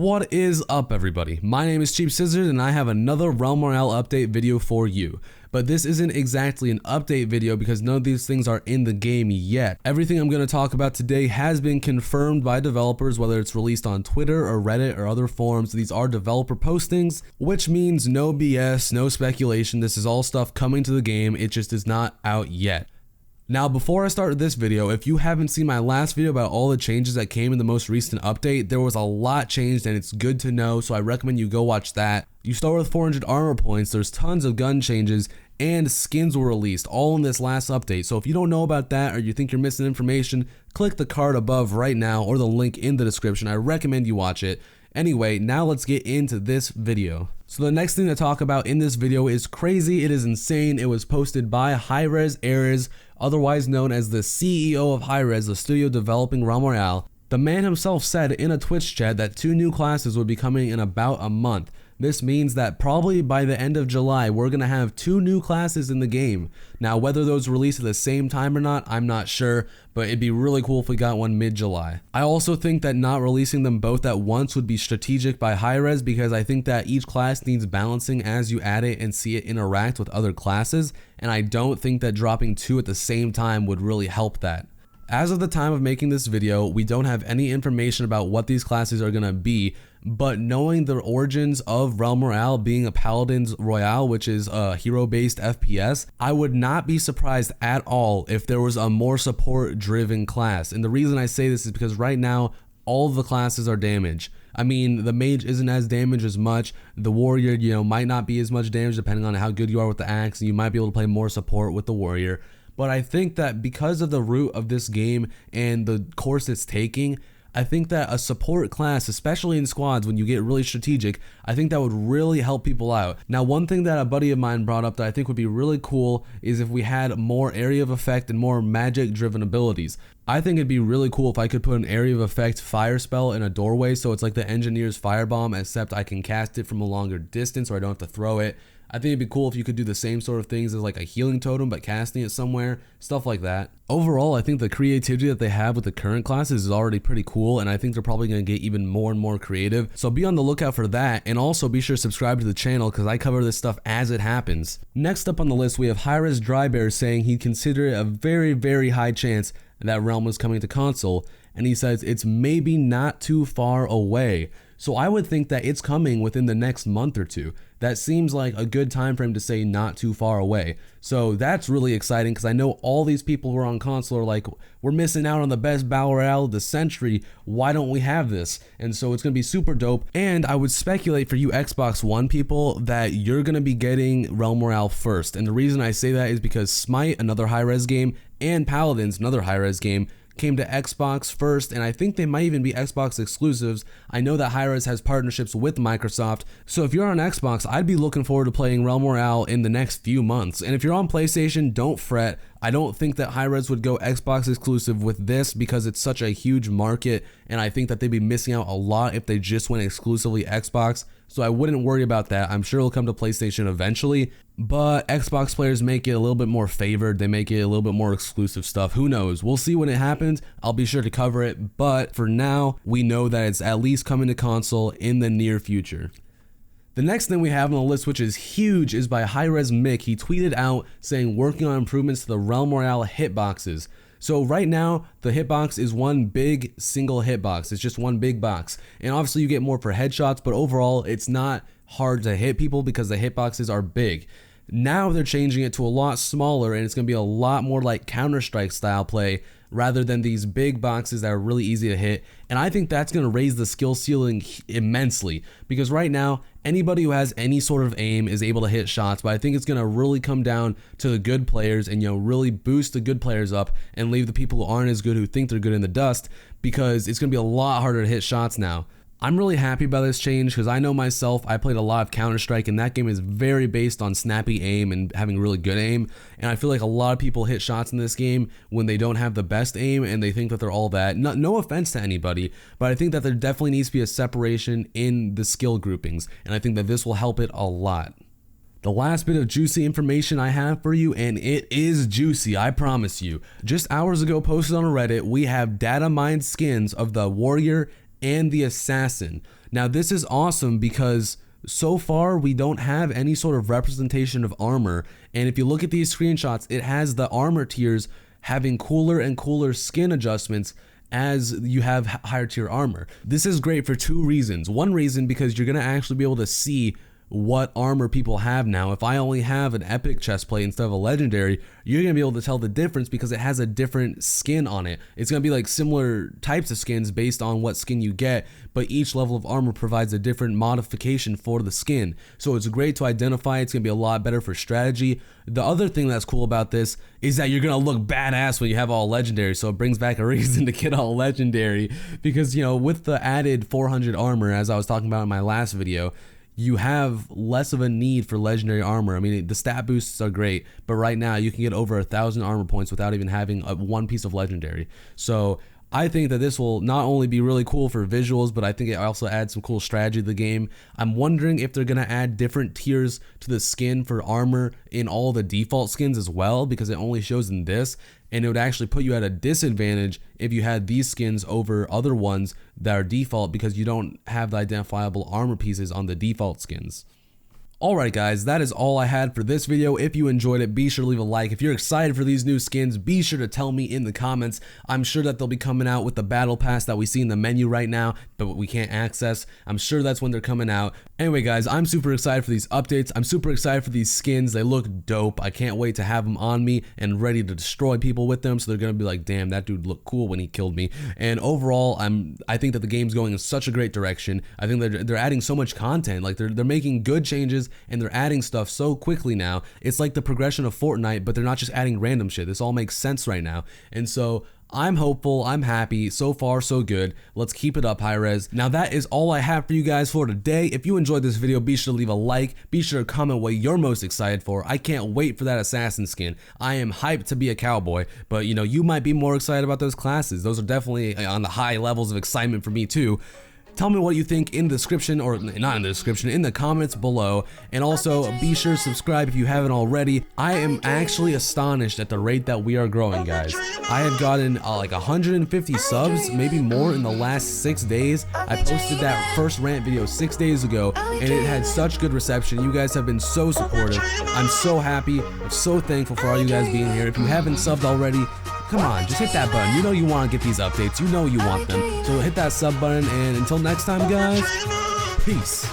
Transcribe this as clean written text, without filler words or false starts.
What is up, everybody? My name is CheapScissors and I have another Realm Royale update video for you. But this isn't exactly an update video because none of these things are in the game yet. Everything I'm going to talk about today has been confirmed by developers, whether it's released on Twitter or Reddit or other forums. These are developer postings, which means no BS, no speculation. This is all stuff coming to the game. It just is not out yet. Now, before I start this video, if you haven't seen my last video about all the changes that came in the most recent update, there was a lot changed and it's good to know, so I recommend you go watch that. You start with 400 armor points, there's tons of gun changes, and skins were released, all in this last update. So if you don't know about that or you think you're missing information, click the card above right now or the link in the description. I recommend you watch it. Anyway, now let's get into this video. So the next thing to talk about in this video is crazy, it is insane. It was posted by Hi-Rez Ares, otherwise known as the CEO of Hi-Rez, the studio developing Realm Royale. The man himself said in a Twitch chat that 2 new classes would be coming in about a month. This means that probably by the end of July, we're going to have 2 new classes in the game. Now, whether those release at the same time or not, I'm not sure, but it'd be really cool if we got one mid-July. I also think that not releasing them both at once would be strategic by Hi-Rez because I think that each class needs balancing as you add it and see it interact with other classes, and I don't think that dropping 2 at the same time would really help that. As of the time of making this video, we don't have any information about what these classes are going to be, but knowing the origins of Realm Royale being a Paladins Royale, which is a hero-based FPS, I would not be surprised at all if there was a more support-driven class. And the reason I say this is because right now, all of the classes are damage. I mean, the mage isn't as damaged as much. The warrior, might not be as much damage depending on how good you are with the axe, and you might be able to play more support with the warrior. But I think that because of the root of this game and the course it's taking, I think that a support class, especially in squads when you get really strategic, I think that would really help people out. Now, one thing that a buddy of mine brought up that I think would be really cool is if we had more area of effect and more magic driven abilities. I think it'd be really cool if I could put an area of effect fire spell in a doorway, so it's like the engineer's firebomb, except I can cast it from a longer distance or I don't have to throw it. I think it'd be cool if you could do the same sort of things as like a healing totem but casting it somewhere, stuff like that. Overall, I think the creativity that they have with the current classes is already pretty cool, and I think they're probably going to get even more and more creative. So be on the lookout for that, and also be sure to subscribe to the channel because I cover this stuff as it happens. Next up on the list, we have Hi-Rez Drybear saying he'd consider it a very, very high chance that Realm was coming to console, and he says it's maybe not too far away. So I would think that it's coming within the next month or 2. That seems like a good time frame to say not too far away. So that's really exciting because I know all these people who are on console are like, we're missing out on the best battle royale of the century. Why don't we have this? And so it's going to be super dope. And I would speculate for you Xbox One people that you're going to be getting Realm Royale first. And the reason I say that is because Smite, another high-res game, and Paladins, another high-res game, came to Xbox first, and I think they might even be Xbox exclusives. I know that Hi-Rez has partnerships with Microsoft, so if you're on Xbox, I'd be looking forward to playing Realm Royale in the next few months. And if you're on PlayStation, don't fret. I don't think that Hi-Rez would go Xbox exclusive with this because it's such a huge market, and I think that they'd be missing out a lot if they just went exclusively Xbox. So I wouldn't worry about that. I'm sure it'll come to PlayStation eventually, but Xbox players make it a little bit more favored. They make it a little bit more exclusive stuff. Who knows? We'll see when it happens. I'll be sure to cover it, but for now, we know that it's at least coming to console in the near future. The next thing we have on the list, which is huge, is by Hi-Rez Mick. He tweeted out saying working on improvements to the Realm Royale hitboxes. So right now, the hitbox is one big single hitbox. It's just one big box. And obviously you get more for headshots, but overall it's not hard to hit people because the hitboxes are big. Now they're changing it to a lot smaller, and it's going to be a lot more like Counter-Strike style play rather than these big boxes that are really easy to hit. And I think that's going to raise the skill ceiling immensely because right now anybody who has any sort of aim is able to hit shots, but I think it's going to really come down to the good players and really boost the good players up and leave the people who aren't as good, who think they're good, in the dust, because it's going to be a lot harder to hit shots now. I'm really happy about this change because I know myself, I played a lot of Counter-Strike, and that game is very based on snappy aim and having really good aim, and I feel like a lot of people hit shots in this game when they don't have the best aim and they think that they're all that. No offense to anybody, but I think that there definitely needs to be a separation in the skill groupings, and I think that this will help it a lot. The last bit of juicy information I have for you, and it is juicy, I promise you. Just hours ago posted on Reddit, we have data mined skins of the warrior and the assassin. Now this is awesome because so far we don't have any sort of representation of armor, and if you look at these screenshots, it has the armor tiers having cooler and cooler skin adjustments as you have higher tier armor. This is great for two reasons. One reason, because you're gonna actually be able to see what armor people have now. If I only have an epic chestplate instead of a legendary, you're gonna be able to tell the difference because it has a different skin on it. It's gonna be like similar types of skins based on what skin you get, but each level of armor provides a different modification for the skin. So it's great to identify. It's gonna be a lot better for strategy. The other thing that's cool about this is that you're gonna look badass when you have all legendary, so it brings back a reason to get all legendary, because you know, with the added 400 armor, as I was talking about in my last video, you have less of a need for legendary armor. I mean, the stat boosts are great, but right now you can get over 1,000 armor points without even having one piece of legendary. So I think that this will not only be really cool for visuals, but I think it also adds some cool strategy to the game. I'm wondering if they're gonna add different tiers to the skin for armor in all the default skins as well, because it only shows in this, and it would actually put you at a disadvantage if you had these skins over other ones that are default, because you don't have the identifiable armor pieces on the default skins. Alright guys, that is all I had for this video. If you enjoyed it, be sure to leave a like. If you're excited for these new skins, be sure to tell me in the comments. I'm sure that they'll be coming out with the battle pass that we see in the menu right now, but we can't access. I'm sure that's when they're coming out. Anyway guys, I'm super excited for these updates. I'm super excited for these skins. They look dope. I can't wait to have them on me and ready to destroy people with them, so they're gonna be like, damn, that dude looked cool when he killed me. And overall, I think that the game's going in such a great direction. I think they're adding so much content. Like they're making good changes, and they're adding stuff so quickly now. It's like the progression of Fortnite, but they're not just adding random shit. This all makes sense right now. And so I'm hopeful, I'm happy. So far, so good. Let's keep it up, Hi-Rez. Now that is all I have for you guys for today. If you enjoyed this video, be sure to leave a like. Be sure to comment what you're most excited for. I can't wait for that assassin skin. I am hyped to be a cowboy, but you know, you might be more excited about those classes. Those are definitely on the high levels of excitement for me too. Tell me what you think in the description, or not in the description, in the comments below. And also be sure to subscribe if you haven't already. I am actually astonished at the rate that we are growing, guys. I have gotten like 150 subs, maybe more, in the last 6 days. I posted that first rant video 6 days ago, and it had such good reception. You guys have been so supportive. I'm so happy. I'm so thankful for all you guys being here. If you haven't subbed already, come on, just hit that button. You know you want to get these updates. You know you want them. So hit that sub button, and until next time, guys, peace.